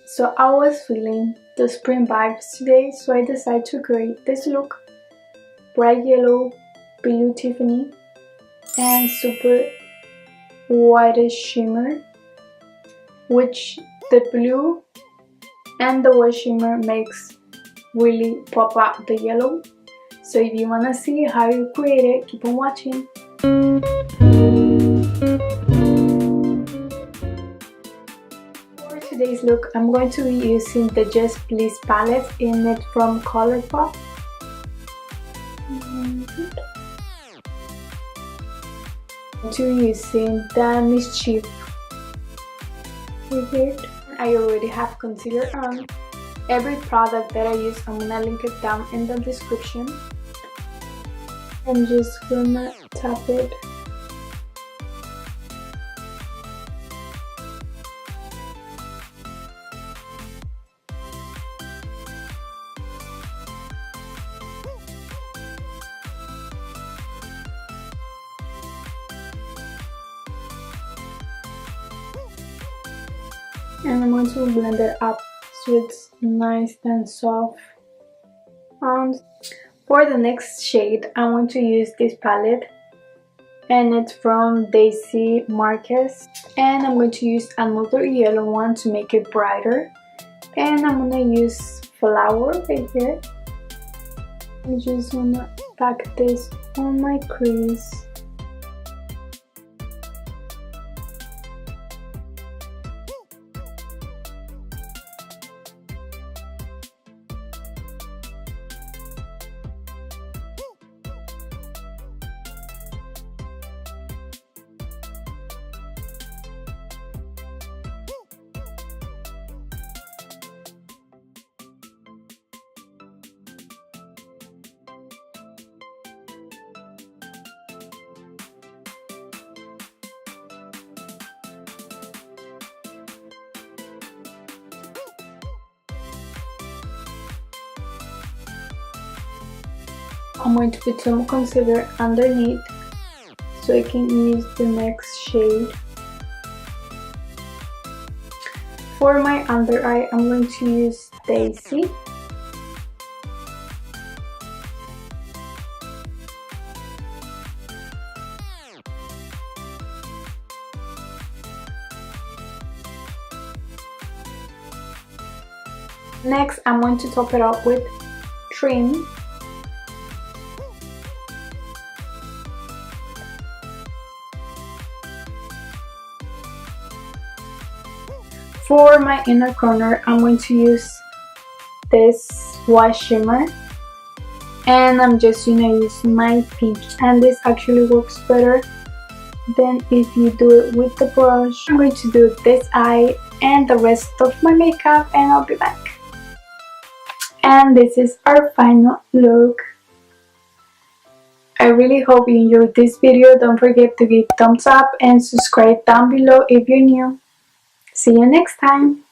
So I was feeling the spring vibes today, so I decided to create this look: bright yellow, blue Tiffany, and super whitish shimmer, which the blue and the white shimmer makes really pop out the yellow. So if you wanna see how you create it, keep on watching. For today's look, I'm going to be using the Just Please palette in it from Colourpop. Using the Mischief here. I already have concealer on. Every product that I use, I'm gonna link it down in the description. I'm just gonna tap it. And I'm going to blend it up so it's nice and soft. For the next shade, I want to use this palette, and it's from Marques. And I'm going to use another yellow one to make it brighter. And I'm gonna use Flower right here. I'm just gonna pack this on my crease. I'm going to put some concealer underneath so I can use the next shade. For my under eye, I'm going to use Daisy. Next, I'm going to top it up with Trim. For my inner corner, I'm going to use this white shimmer, and I'm just gonna use my peach, and this actually works better than if you do it with the brush. I'm going to do this eye and the rest of my makeup, and I'll be back. And this is our final look. I really hope you enjoyed this video. Don't forget to give thumbs up and subscribe down below if you're new. See you next time!